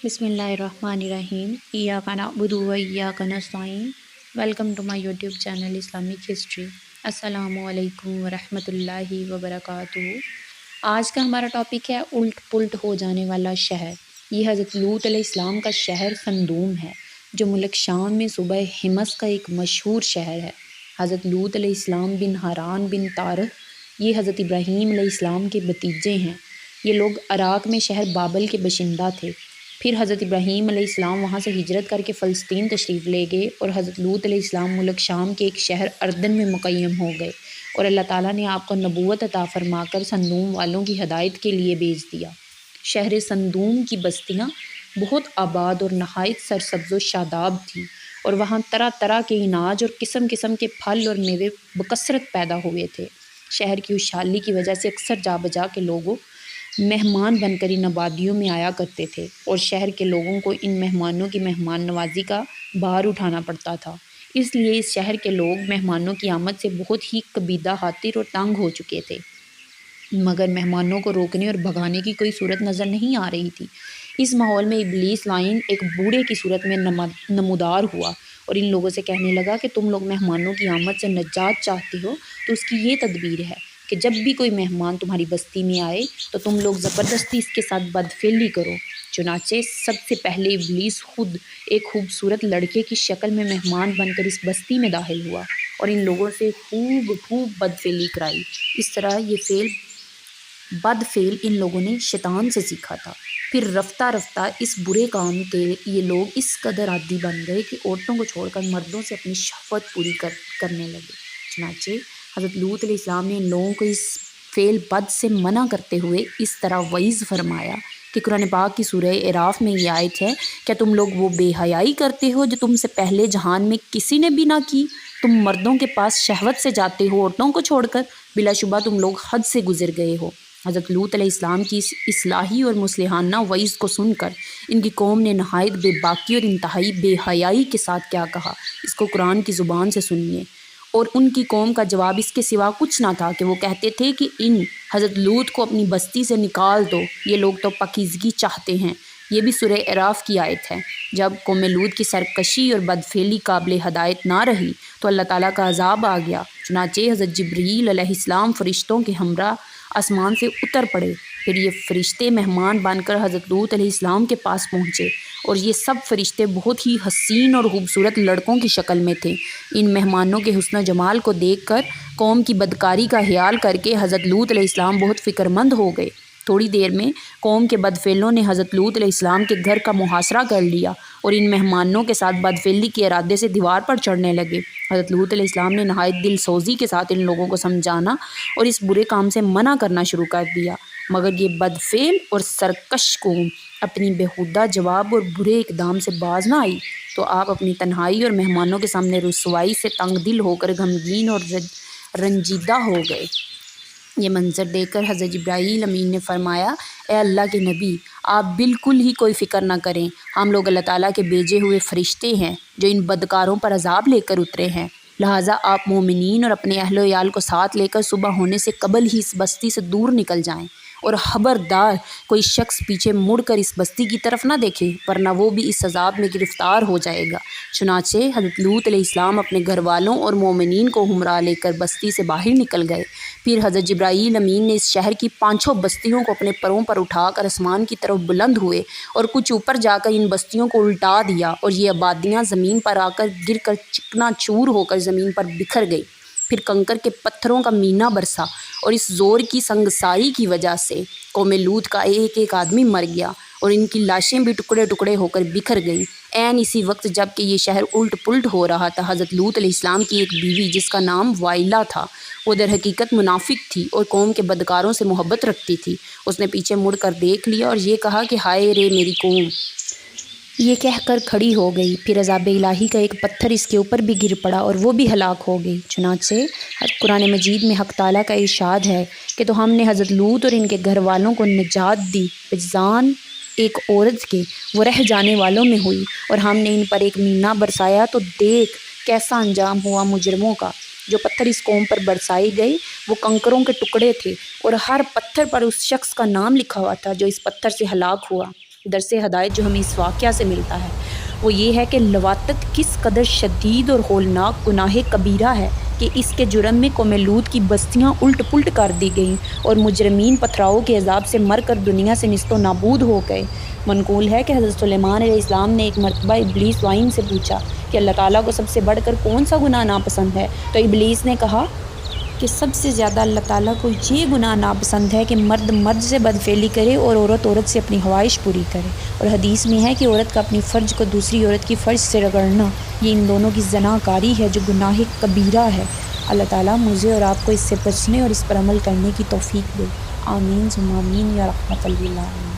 بسم اللہ الرحمن الرحیم ایاک نعبد و ایاک نستعین۔ Welcome to my YouTube channel Islamic History. السلام علیکم ورحمۃ اللہ وبرکاتہ۔ آج کا ہمارا ٹاپک ہے الٹ پلٹ ہو جانے والا شہر۔ یہ حضرت لوط علیہ السلام کا شہر صدوم ہے، جو ملک شام میں صوبہ حمص کا ایک مشہور شہر ہے۔ حضرت لوط علیہ السلام بن حران بن طارح یہ حضرت ابراہیم علیہ السلام کے بھتیجے ہیں۔ یہ لوگ عراق میں شہر بابل کے باشندہ تھے۔ پھر حضرت ابراہیم علیہ السلام وہاں سے ہجرت کر کے فلسطین تشریف لے گئے اور حضرت لوط علیہ السلام ملک شام کے ایک شہر اردن میں مقیم ہو گئے، اور اللہ تعالیٰ نے آپ کو نبوت عطا فرما کر صدوم والوں کی ہدایت کے لیے بھیج دیا۔ شہر صدوم کی بستیاں بہت آباد اور نہایت سرسبز و شاداب تھیں، اور وہاں طرح طرح کے اناج اور قسم قسم کے پھل اور میوے بکثرت پیدا ہوئے تھے۔ شہر کی خوشحالی کی وجہ سے اکثر جا بجا کے لوگوں مہمان بن کر ان آبادیوں میں آیا کرتے تھے، اور شہر کے لوگوں کو ان مہمانوں کی مہمان نوازی کا بار اٹھانا پڑتا تھا۔ اس لیے اس شہر کے لوگ مہمانوں کی آمد سے بہت ہی قبیدہ خاطر اور تنگ ہو چکے تھے، مگر مہمانوں کو روکنے اور بھگانے کی کوئی صورت نظر نہیں آ رہی تھی۔ اس ماحول میں ابلیس لعین ایک بوڑھے کی صورت میں نمودار ہوا اور ان لوگوں سے کہنے لگا کہ تم لوگ مہمانوں کی آمد سے نجات چاہتے ہو تو اس کی یہ تدبیر ہے کہ جب بھی کوئی مہمان تمہاری بستی میں آئے تو تم لوگ زبردستی اس کے ساتھ بدفعلی کرو۔ چنانچہ سب سے پہلے ابلیس خود ایک خوبصورت لڑکے کی شکل میں مہمان بن کر اس بستی میں داخل ہوا اور ان لوگوں سے خوب بدفعلی کرائی۔ اس طرح یہ بد فعل ان لوگوں نے شیطان سے سیکھا تھا۔ پھر رفتہ رفتہ اس برے کام کے یہ لوگ اس قدر عادی بن گئے کہ عورتوں کو چھوڑ کر مردوں سے اپنی شہوت پوری کرنے لگے۔ چنانچہ حضرت لوط علیہ السلام نے ان لوگوں کو اس فعل بد سے منع کرتے ہوئے اس طرح وعظ فرمایا کہ قرآن پاک کی سورہ اعراف میں یہ آیت ہے، کیا تم لوگ وہ بے حیائی کرتے ہو جو تم سے پہلے جہان میں کسی نے بھی نہ کی؟ تم مردوں کے پاس شہوت سے جاتے ہو عورتوں کو چھوڑ کر، بلا شبہ تم لوگ حد سے گزر گئے ہو۔ حضرت لوط علیہ السلام کی اس اصلاحی اور مصلحانہ وعظ کو سن کر ان کی قوم نے نہایت بے باکی اور انتہائی بے حیائی کے ساتھ کیا کہا، اس کو قرآن کی زبان سے سنیے۔ اور ان کی قوم کا جواب اس کے سوا کچھ نہ تھا کہ وہ کہتے تھے کہ ان حضرت لوط کو اپنی بستی سے نکال دو، یہ لوگ تو پاکیزگی چاہتے ہیں۔ یہ بھی سورہ اعراف کی آیت ہے۔ جب قوم لوط کی سرکشی اور بدفعلی قابل ہدایت نہ رہی تو اللہ تعالیٰ کا عذاب آ گیا۔ چنانچہ حضرت جبریل علیہ السلام فرشتوں کے ہمراہ آسمان سے اتر پڑے۔ پھر یہ فرشتے مہمان بن کر حضرت لوط علیہ السلام کے پاس پہنچے، اور یہ سب فرشتے بہت ہی حسین اور خوبصورت لڑکوں کی شکل میں تھے۔ ان مہمانوں کے حسن و جمال کو دیکھ کر قوم کی بدکاری کا خیال کر کے حضرت لوط علیہ السلام بہت فکر مند ہو گئے۔ تھوڑی دیر میں قوم کے بدفعلوں نے حضرت لوط علیہ السلام کے گھر کا محاصرہ کر لیا اور ان مہمانوں کے ساتھ بدفعلی کے ارادے سے دیوار پر چڑھنے لگے۔ حضرت لوط علیہ السلام نے نہایت دل سوزی کے ساتھ ان لوگوں کو سمجھانا اور اس برے کام سے منع کرنا شروع کر دیا، مگر یہ بدفعل اور سرکش قوم اپنی بیہودہ جواب اور برے اقدام سے باز نہ آئی، تو آپ اپنی تنہائی اور مہمانوں کے سامنے رسوائی سے تنگ دل ہو کر غمگین اور رنجیدہ ہو گئے۔ یہ منظر دیکھ کر حضرت جبرائیل امین نے فرمایا، اے اللہ کے نبی، آپ بالکل ہی کوئی فکر نہ کریں، ہم لوگ اللہ تعالیٰ کے بھیجے ہوئے فرشتے ہیں جو ان بدکاروں پر عذاب لے کر اترے ہیں، لہٰذا آپ مومنین اور اپنے اہل و عیال کو ساتھ لے کر صبح ہونے سے قبل ہی اس بستی سے دور نکل جائیں، اور خبردار کوئی شخص پیچھے مڑ کر اس بستی کی طرف نہ دیکھے، ورنہ وہ بھی اس عذاب میں گرفتار ہو جائے گا۔ چنانچہ حضرت لوط علیہ السلام اپنے گھر والوں اور مومنین کو ہمراہ لے کر بستی سے باہر نکل گئے۔ پھر حضرت جبرائیل امین نے اس شہر کی 5 بستیوں کو اپنے پروں پر اٹھا کر آسمان کی طرف بلند ہوئے اور کچھ اوپر جا کر ان بستیوں کو الٹا دیا، اور یہ آبادیاں زمین پر آ کر گر کر چکنا چور ہو کر زمین پر بکھر گئی۔ پھر کنکر کے پتھروں کا مینہ برسا، اور اس زور کی سنگساری کی وجہ سے قوم لوط کا ایک ایک آدمی مر گیا، اور ان کی لاشیں بھی ٹکڑے ٹکڑے ہو کر بکھر گئیں۔ عین اسی وقت جب کہ یہ شہر الٹ پلٹ ہو رہا تھا، حضرت لوط علیہ السلام کی ایک بیوی جس کا نام وائلہ تھا، وہ در حقیقت منافق تھی اور قوم کے بدکاروں سے محبت رکھتی تھی۔ اس نے پیچھے مڑ کر دیکھ لیا اور یہ کہا کہ ہائے رے میری قوم، یہ کہہ کر کھڑی ہو گئی۔ پھر عذاب الہی کا ایک پتھر اس کے اوپر بھی گر پڑا اور وہ بھی ہلاک ہو گئی۔ چنانچہ قرآن مجید میں حق تعالیٰ کا ارشاد ہے کہ تو ہم نے حضرت لوط اور ان کے گھر والوں کو نجات دی بجان ایک عورت کے، وہ رہ جانے والوں میں ہوئی، اور ہم نے ان پر ایک مینہ برسایا تو دیکھ کیسا انجام ہوا مجرموں کا۔ جو پتھر اس قوم پر برسائے گئے وہ کنکروں کے ٹکڑے تھے، اور ہر پتھر پر اس شخص کا نام لکھا ہوا تھا جو اس پتھر سے ہلاک ہوا۔ درس ہدایت جو ہمیں اس واقعہ سے ملتا ہے وہ یہ ہے کہ لواطت کس قدر شدید اور ہولناک گناہ کبیرہ ہے کہ اس کے جرم میں قوم لوط کی بستیاں الٹ پلٹ کر دی گئیں اور مجرمین پتھراؤں کے عذاب سے مر کر دنیا سے نیست و نابود ہو گئے۔ منقول ہے کہ حضرت سلیمان علیہ السلام نے ایک مرتبہ ابلیس لعین سے پوچھا کہ اللہ تعالیٰ کو سب سے بڑھ کر کون سا گناہ ناپسند ہے، تو ابلیس نے کہا کہ سب سے زیادہ اللہ تعالیٰ کو یہ گناہ ناپسند ہے کہ مرد مرد سے بدفعلی کرے اور عورت عورت سے اپنی خواہش پوری کرے، اور حدیث میں ہے کہ عورت کا اپنی فرج کو دوسری عورت کی فرج سے رگڑنا یہ ان دونوں کی زنا کاری ہے جو گناہ کبیرہ ہے۔ اللہ تعالیٰ مجھے اور آپ کو اس سے بچنے اور اس پر عمل کرنے کی توفیق دے، آمین ثم آمین یا رحمت اللہ۔